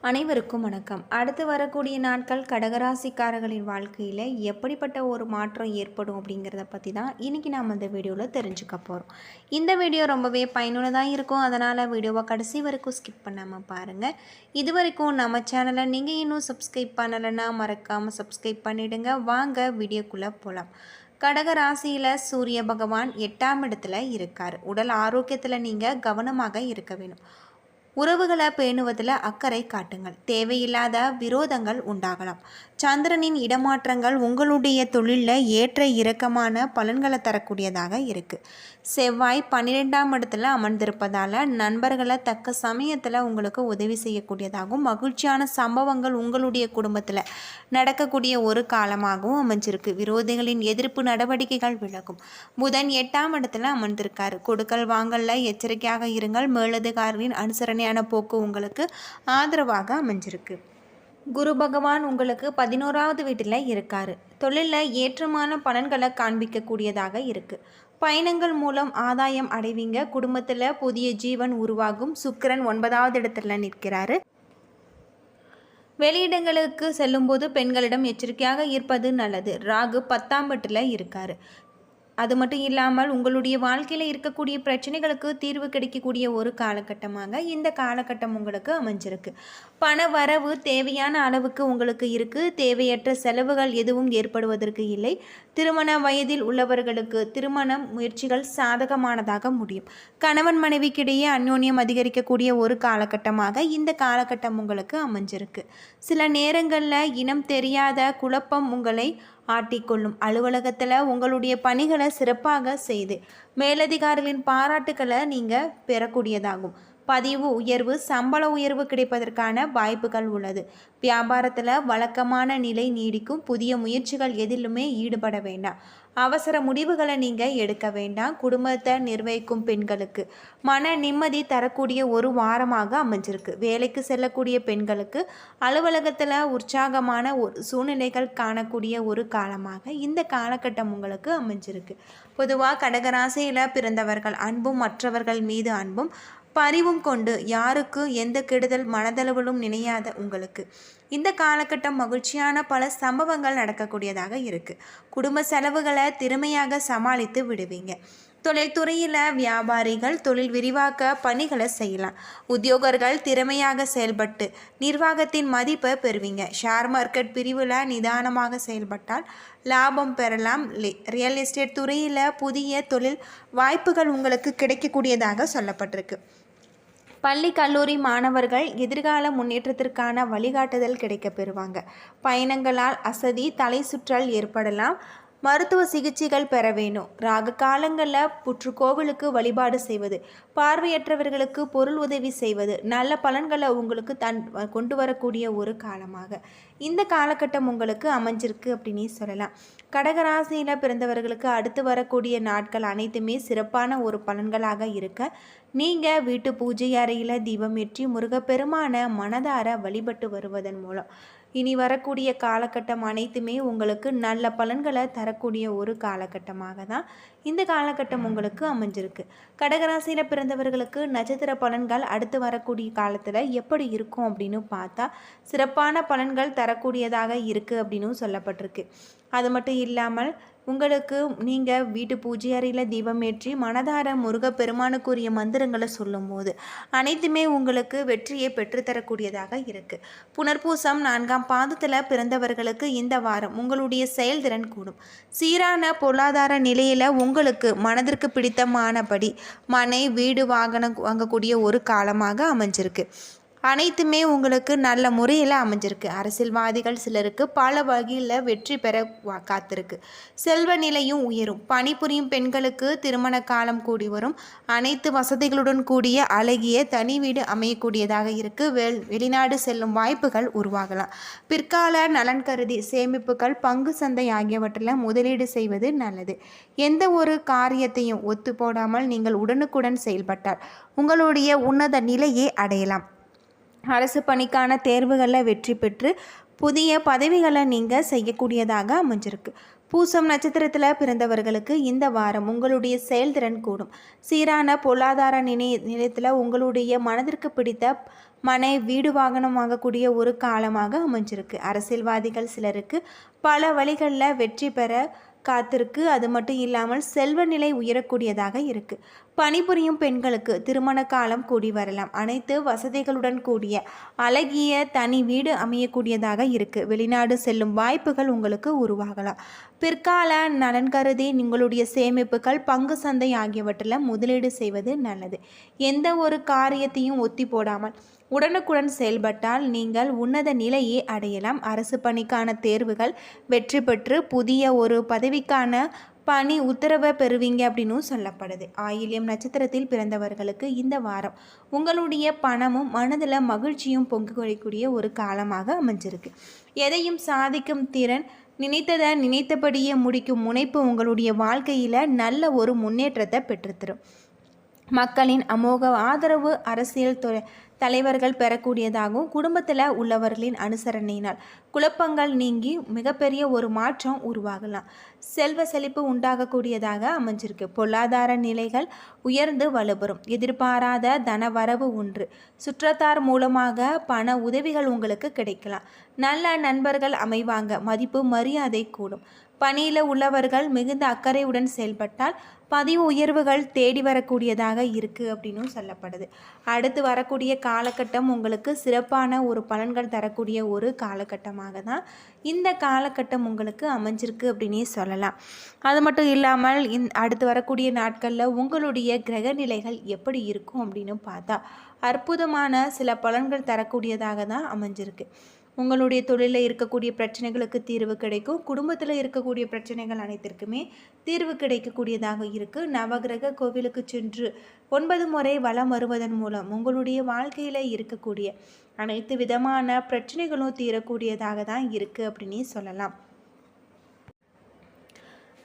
அனைவருக்கும் வணக்கம். அடுத்து வரக்கூடிய நாட்கள் கடகராசிக்காரர்களின் வாழ்க்கையில் எப்படிப்பட்ட ஒரு மாற்றம் ஏற்படும் அப்படிங்கிறத பற்றி தான் இன்றைக்கி நாம் இந்த வீடியோவில் தெரிஞ்சுக்க போகிறோம். இந்த வீடியோ ரொம்பவே பயனுள்ளதாக இருக்கும். அதனால் வீடியோவை கடைசி வரைக்கும் ஸ்கிப் பண்ணாமல் பாருங்கள். இது வரைக்கும் நம்ம சேனலை நீங்கள் இன்னும் சப்ஸ்கிரைப் பண்ணலைன்னா மறக்காமல் சப்ஸ்கிரைப் பண்ணிவிடுங்க. வாங்க வீடியோக்குள்ளே போகலாம். கடகராசியில் சூரிய பகவான் 8ஆம் இடத்துல இருக்கார். உடல் ஆரோக்கியத்தில் நீங்கள் கவனமாக இருக்க வேணும். உறவுகளை பேணுவதில் அக்கறை காட்டுங்கள். தேவையில்லாத விரோதங்கள் உண்டாகலாம். சந்திரனின் இடமாற்றங்கள் உங்களுடைய தொழிலில் ஏற்ற இறக்கமான பலன்களை தரக்கூடியதாக இருக்குது. செவ்வாய் 12ஆம் இடத்துல அமர்ந்திருப்பதால் நண்பர்களை தக்க சமயத்தில் உங்களுக்கு உதவி செய்யக்கூடியதாகவும் மகிழ்ச்சியான சம்பவங்கள் உங்களுடைய குடும்பத்தில் நடக்கக்கூடிய ஒரு காலமாகவும் அமைஞ்சிருக்கு. விரோதிகளின் எதிர்ப்பு நடவடிக்கைகள் விலகும். புதன் 8ஆம் இடத்துல அமர்ந்திருக்காரு. கொடுக்கல் வாங்கல்ல எச்சரிக்கையாக இருங்கள். மேலதிகாரிகளின் அனுசரணையான போக்கு உங்களுக்கு ஆதரவாக அமைஞ்சிருக்கு. குரு பகவான் உங்களுக்கு 11ஆவது வீட்டில் இருக்காரு. தொழிலில் ஏற்றமான பலன்களை காண்பிக்கக்கூடியதாக இருக்குது. பயணங்கள் மூலம் ஆதாயம் அடைவீங்க. குடும்பத்தில் புதிய ஜீவன் உருவாகும். சுக்கிரன் 9ஆவது இடத்துல நிற்கிறாரு. வெளியிடங்களுக்கு செல்லும்போது பெண்களிடம் எச்சரிக்கையாக இருப்பது நல்லது. ராகு 10ஆம் வீட்டில் இருக்காரு. அது மட்டும் இல்லாமல் உங்களுடைய வாழ்க்கையில் இருக்கக்கூடிய பிரச்சனைகளுக்கு தீர்வு கிடைக்கக்கூடிய ஒரு காலகட்டமாக இந்த காலகட்டம் உங்களுக்கு அமைஞ்சிருக்கு. பண வரவு தேவையான அளவுக்கு உங்களுக்கு இருக்குது. தேவையற்ற செலவுகள் எதுவும் ஏற்படுவதற்கு இல்லை. திருமண வயதில் உள்ளவர்களுக்கு திருமண முயற்சிகள் சாதகமானதாக முடியும். கணவன் மனைவிக்கிடையே அந்யோன்யம் அதிகரிக்கக்கூடிய ஒரு காலகட்டமாக இந்த காலகட்டம் உங்களுக்கு அமைஞ்சிருக்கு. சில நேரங்களில் இனம் தெரியாத குழப்பம் உங்களை ஆட்டிக்கொள்ளும். அலுவலகத்தில் உங்களுடைய பணிகளை சிறப்பாக செய்து மேலதிகாரிகளின் பாராட்டுக்களை நீங்கள் பெறக்கூடியதாகும். பதிவு உயர்வு, சம்பள உயர்வு கிடைப்பதற்கான வாய்ப்புகள் உள்ளது. வியாபாரத்தில் வழக்கமான நிலை நீடிக்கும். புதிய முயற்சிகள் எதிலுமே ஈடுபட வேண்டாம். அவசர முடிவுகளை நீங்கள் எடுக்க வேண்டாம். குடும்பத்தை நிர்வகிக்கும் பெண்களுக்கு மன நிம்மதி தரக்கூடிய ஒரு வாரமாக அமைஞ்சிருக்கு. வேலைக்கு செல்லக்கூடிய பெண்களுக்கு அலுவலகத்தில் உற்சாகமான ஒரு சூழ்நிலைகள் காணக்கூடிய ஒரு காலமாக இந்த காலகட்டம் உங்களுக்கு அமைஞ்சிருக்கு. பொதுவாக கடகராசியில் பிறந்தவர்கள் அன்பும் மற்றவர்கள் மீது அன்பும் பரிவும் கொண்டு யாருக்கு எந்த கெடுதல் மனதளவிலும் நினையாத உங்களுக்கு இந்த காலகட்டம் மகிழ்ச்சியான பல சம்பவங்கள் நடக்கக்கூடியதாக இருக்குது. குடும்ப செலவுகளை திறமையாக சமாளித்து விடுவீங்க. தொழில்துறையில் வியாபாரிகள் தொழில் விரிவாக்க பணிகளை செய்யலாம். உத்தியோகர்கள் திறமையாக செயல்பட்டு நிர்வாகத்தின் மதிப்பை பெறுவீங்க. ஷேர் மார்க்கெட் பிரிவில் நிதானமாக செயல்பட்டால் லாபம் பெறலாம். ரியல் எஸ்டேட் துறையில் புதிய தொழில் வாய்ப்புகள் உங்களுக்கு கிடைக்கக்கூடியதாக சொல்லப்பட்டிருக்கு. பள்ளி கல்லூரி மாணவர்கள் எதிர்கால முன்னேற்றத்திற்கான வழிகாட்டுதல் கிடைக்க பெறுவாங்க. பயணங்களால் அசதி தலை சுற்றல் ஏற்படலாம். மருத்துவ சிகிச்சைகள் பெற வேணும். ராகு காலங்களில் புற்றுக்கோவிலுக்கு வழிபாடு செய்வது, பார்வையற்றவர்களுக்கு பொருள் உதவி செய்வது நல்ல பலன்களை உங்களுக்கு கொண்டு வரக்கூடிய ஒரு காலமாக இந்த காலகட்டம் உங்களுக்கு அமைஞ்சிருக்கு அப்படின்னு சொல்லலாம். கடகராசியில் பிறந்தவர்களுக்கு அடுத்து வரக்கூடிய நாட்கள் அனைத்துமே சிறப்பான ஒரு பலன்களாக இருக்க நீங்கள் வீட்டு பூஜை அறையில் தீபமேற்றி முருகப்பெருமான மனதார வழிபட்டு வருவதன் மூலம் இனி வரக்கூடிய காலகட்டம் அனைத்துமே உங்களுக்கு நல்ல பலன்களை தரக்கூடிய ஒரு காலகட்டமாக தான் இந்த காலகட்டம் உங்களுக்கு அமைஞ்சிருக்கு. கடகராசியில் பிறந்தவர்களுக்கு நட்சத்திர பலன்கள் அடுத்து வரக்கூடிய காலத்தில் எப்படி இருக்கும் அப்படின்னு பார்த்தா சிறப்பான பலன்கள் தரக்கூடியதாக இருக்குது அப்படின்னு சொல்லப்பட்டிருக்கு. அது மட்டும் இல்லாமல் உங்களுக்கு நீங்கள் வீட்டு பூஜை அறையில் தீபமேற்றி மனதார முருகப்பெருமானுக்குரிய மந்திரங்களை சொல்லும் போது அனைத்துமே உங்களுக்கு வெற்றியை பெற்றுத்தரக்கூடியதாக இருக்குது. புனர்பூசம் 4ஆம் பாதத்தில் பிறந்தவர்களுக்கு இந்த வாரம் உங்களுடைய செயல்திறன் கூடும். சீரான பொருளாதார நிலையில் உங்களுக்கு மனதிற்கு பிடித்தமானபடி மனை வீடு வாகனம் வாங்கக்கூடிய ஒரு காலமாக அமைஞ்சிருக்கு. அனைத்துமே உங்களுக்கு நல்ல முறையில் அமைஞ்சிருக்கு. அரசியல்வாதிகள் சிலருக்கு பல வகையில் வெற்றி பெற காத்திருக்கு. செல்வ நிலையும் உயரும். பணிபுரியும் பெண்களுக்கு திருமண காலம் கூடி வரும். அனைத்து வசதிகளுடன் கூடிய அழகிய தனி வீடு அமையக்கூடியதாக இருக்குது. வெளிநாடு செல்லும் வாய்ப்புகள் உருவாகலாம். பிற்கால நலன் கருதி சேமிப்புகள் பங்கு சந்தை ஆகியவற்றில் முதலீடு செய்வது நல்லது. எந்த ஒரு காரியத்தையும் ஒத்து போடாமல் நீங்கள் உடனுக்குடன் செயல்பட்டால் உங்களுடைய உன்னத நிலையை அடையலாம். அரசு பணிக்கான தேர்வுகளில் வெற்றி பெற்று புதிய பதவிகளை நீங்கள் செய்யக்கூடியதாக அமைஞ்சிருக்கு. பூசம் நட்சத்திரத்தில் பிறந்தவர்களுக்கு இந்த வாரம் உங்களுடைய செயல்திறன் கூடும். சீரான பொருளாதார நிலையத்தில் உங்களுடைய மனதிற்கு பிடித்த மனை வீடு வாகனம் வாங்கக்கூடிய ஒரு காலமாக அமைஞ்சிருக்கு. அரசியல்வாதிகள் சிலருக்கு பல வழிகளில் வெற்றி பெற காத்திருக்கு. அது மட்டும் இல்லாமல் செல்வ நிலை உயரக்கூடியதாக இருக்குது. பணிபுரியும் பெண்களுக்கு திருமண காலம் கூடி வரலாம். அனைத்து வசதிகளுடன் கூடிய அழகிய தனி வீடு அமையக்கூடியதாக இருக்குது. வெளிநாடு செல்லும் வாய்ப்புகள் உங்களுக்கு உருவாகலாம். பிற்கால நலன் கருதி உங்களுடைய சேமிப்புகள் பங்கு சந்தை ஆகியவற்றில் முதலீடு செய்வது நல்லது. எந்த ஒரு காரியத்தையும் ஒத்தி போடாமல் உடனுக்குடன் செயல்பட்டால் நீங்கள் உன்னத நிலையை அடையலாம். அரசு பணிக்கான தேர்வுகள் வெற்றி பெற்று புதிய ஒரு பதவிக்கான பணி உத்தரவை பெறுவீங்க அப்படின்னு சொல்லப்படுது. ஆயில்யம் நட்சத்திரத்தில் பிறந்தவர்களுக்கு இந்த வாரம் உங்களுடைய பணமும் மனதில் மகிழ்ச்சியும் பொங்கு கொள்ளக்கூடிய ஒரு காலமாக அமைஞ்சிருக்கு. எதையும் சாதிக்கும் திறன், நினைத்ததை நினைத்தபடியே முடிக்கும் முனைப்பு உங்களுடைய வாழ்க்கையில் நல்ல ஒரு முன்னேற்றத்தை பெற்றுத்தரும். மக்களின் அமோக ஆதரவு அரசியல் தலைவர்கள் பெறக்கூடியதாகவும் குடும்பத்தில் உள்ளவர்களின் அனுசரணையினால் குழப்பங்கள் நீங்கி மிகப்பெரிய ஒரு மாற்றம் உருவாகலாம். செல்வ செழிப்பு உண்டாகக்கூடியதாக அமைஞ்சிருக்கு. பொருளாதார நிலைகள் உயர்ந்து வலுப்பெறும். எதிர்பாராத தனவரவு ஒன்று. சுற்றத்தார் மூலமாக பண உதவிகள் உங்களுக்கு கிடைக்கலாம். நல்ல நண்பர்கள் அமைவாங்க. மதிப்பு மரியாதை கூடும். பணியில் உள்ளவர்கள் மிகுந்த அக்கறையுடன் செயல்பட்டால் பதிவு உயர்வுகள் தேடி வரக்கூடியதாக இருக்குது அப்படின்னு சொல்லப்படுது. அடுத்து வரக்கூடிய காலகட்டம் உங்களுக்கு சிறப்பான ஒரு பலன்கள் தரக்கூடிய ஒரு காலகட்டமாக தான் இந்த காலகட்டம் உங்களுக்கு அமைஞ்சிருக்கு அப்படின்னே சொல்லலாம். அது மட்டும் இல்லாமல் அடுத்து வரக்கூடிய நாட்களில் உங்களுடைய கிரக நிலைகள் எப்படி இருக்கும் அப்படின்னு பார்த்தா அற்புதமான சில பலன்கள் தரக்கூடியதாக தான் அமைஞ்சிருக்கு. உங்களுடைய தொழிலில் இருக்கக்கூடிய பிரச்சனைகளுக்கு தீர்வு கிடைக்கும். குடும்பத்தில் இருக்கக்கூடிய பிரச்சனைகள் அனைத்திற்குமே தீர்வு கிடைக்கக்கூடியதாக இருக்குது. நவகிரக கோவிலுக்கு சென்று 9 முறை வலம் வருவதன் மூலம் உங்களுடைய வாழ்க்கையில் இருக்கக்கூடிய அனைத்து விதமான பிரச்சனைகளும் தீரக்கூடியதாக தான் இருக்குது அப்படின்னே சொல்லலாம்.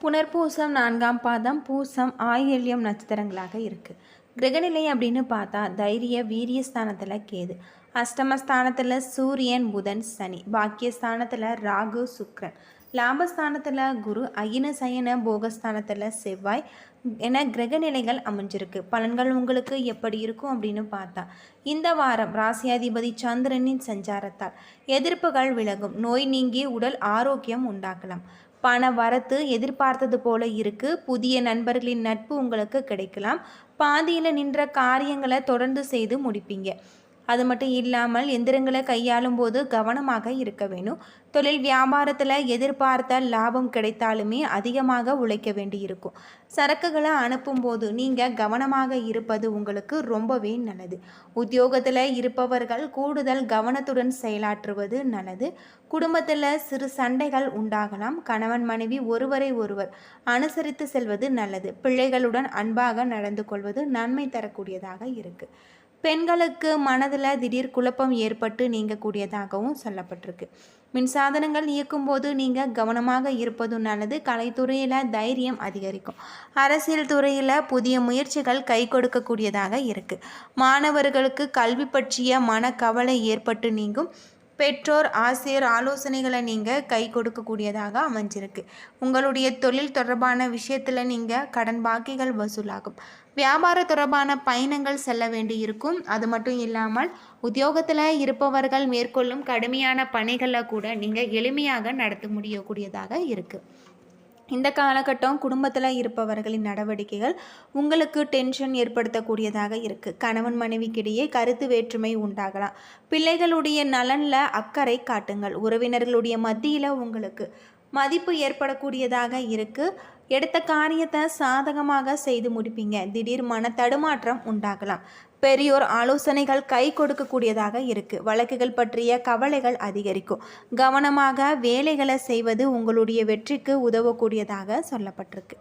புனர்பூசம் 4ஆம் பாதம், பூசம், ஆயில்யம் நட்சத்திரங்களாக இருக்குது. கிரகநிலை அப்படின்னு பார்த்தா தைரிய வீரிய ஸ்தானத்தில் கேது, அஷ்டமஸ்தானத்தில் சூரியன், புதன், சனி, பாக்கியஸ்தானத்தில் ராகு, சுக்கிரன், லாபஸ்தானத்தில் குரு, அயின சயன போகஸ்தானத்தில் செவ்வாய் என கிரகநிலைகள் அமைஞ்சிருக்கு. பலன்கள் உங்களுக்கு எப்படி இருக்கும் அப்படின்னு பார்த்தா இந்த வாரம் ராசியாதிபதி சந்திரனின் சஞ்சாரத்தால் எதிர்ப்புகள் விலகும். நோய் நீங்கி உடல் ஆரோக்கியம் உண்டாக்கலாம். பண வரத்து எதிர்பார்த்தது போல இருக்கு. புதிய நண்பர்களின் நட்பு உங்களுக்கு கிடைக்கலாம். பாதியில் நின்ற காரியங்களை தொடர்ந்து செய்து முடிப்பீங்க. அது மட்டும் இல்லாமல் எந்திரங்களை கையாளும் போது கவனமாக இருக்க வேணும். தொழில் வியாபாரத்தில் எதிர்பார்த்த லாபம் கிடைத்தாலுமே அதிகமாக உழைக்க வேண்டி இருக்கும். சரக்குகளை அனுப்பும்போது நீங்கள் கவனமாக இருப்பது உங்களுக்கு ரொம்பவே நல்லது. உத்தியோகத்தில் இருப்பவர்கள் கூடுதல் கவனத்துடன் செயலாற்றுவது நல்லது. குடும்பத்தில் சிறு சண்டைகள் உண்டாகலாம். கணவன் மனைவி ஒருவரை ஒருவர் அனுசரித்து செல்வது நல்லது. பிள்ளைகளுடன் அன்பாக நடந்து கொள்வது நன்மை தரக்கூடியதாக இருக்குது. பெண்களுக்கு மனதில் திடீர் குழப்பம் ஏற்பட்டு நீங்கக்கூடியதாகவும் சொல்லப்பட்டிருக்கு. மின்சாதனங்கள் இயக்கும்போது நீங்கள் கவனமாக இருப்பதும் நல்லது. கலைத்துறையில் தைரியம் அதிகரிக்கும். அரசியல் துறையில் புதிய முயற்சிகள் கை கொடுக்கக்கூடியதாக இருக்குது. மாணவர்களுக்கு கல்வி பற்றிய மனக்கவலை ஏற்பட்டு நீங்கும். பெற்றோர் ஆசிரியர் ஆலோசனைகளை நீங்கள் கை கொடுக்கக்கூடியதாக அமைஞ்சிருக்கு. உங்களுடைய தொழில் தொடர்பான விஷயத்தில் நீங்கள் கடன் பாக்கிகள் வசூலாகும். வியாபார தொடர்பான பயணங்கள் செல்ல வேண்டி இருக்கும். அது மட்டும் இல்லாமல் உத்தியோகத்தில் இருப்பவர்கள் மேற்கொள்ளும் கடுமையான பணிகளில் கூட நீங்கள் எளிமையாக நடத்த முடியக்கூடியதாக இருக்குது. இந்த காலகட்டம் குடும்பத்தில் இருப்பவர்களின் நடவடிக்கைகள் உங்களுக்கு டென்ஷன் ஏற்படுத்தக்கூடியதாக இருக்குது. கணவன் மனைவிக்கிடையே கருத்து வேற்றுமை உண்டாகலாம். பிள்ளைகளுடைய நலனில் அக்கறை காட்டுங்கள். உறவினர்களுடைய மத்தியில் உங்களுக்கு மதிப்பு ஏற்படக்கூடியதாக இருக்குது. எடுத்த காரியத்தை சாதகமாக செய்து முடிப்பீங்க. திடீர் மன தடுமாற்றம் உண்டாகலாம். பெரியோர் ஆலோசனைகள் கை கொடுக்கக்கூடியதாக இருக்குது. வழக்குகள் பற்றிய கவலைகள் அதிகரிக்கும். கவனமாக வேலைகளை செய்வது உங்களுடைய வெற்றிக்கு உதவக்கூடியதாக சொல்லப்பட்டிருக்கு.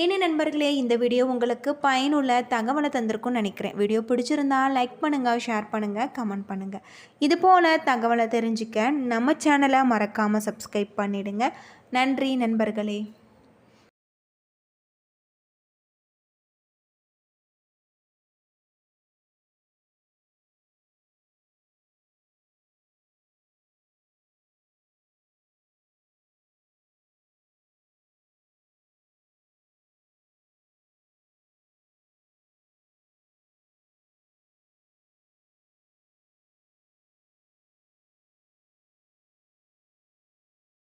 ஏனே நண்பர்களே, இந்த வீடியோ உங்களுக்கு பயனுள்ள தகவலை தந்திருக்கும்னு நினைக்கிறேன். வீடியோ பிடிச்சிருந்தா லைக் பண்ணுங்கள், ஷேர் பண்ணுங்கள், கமெண்ட் பண்ணுங்கள். இது போல் தகவலை தெரிஞ்சுக்க நம்ம சேனலை மறக்காமல் சப்ஸ்கிரைப் பண்ணிடுங்க. நன்றி நண்பர்களே.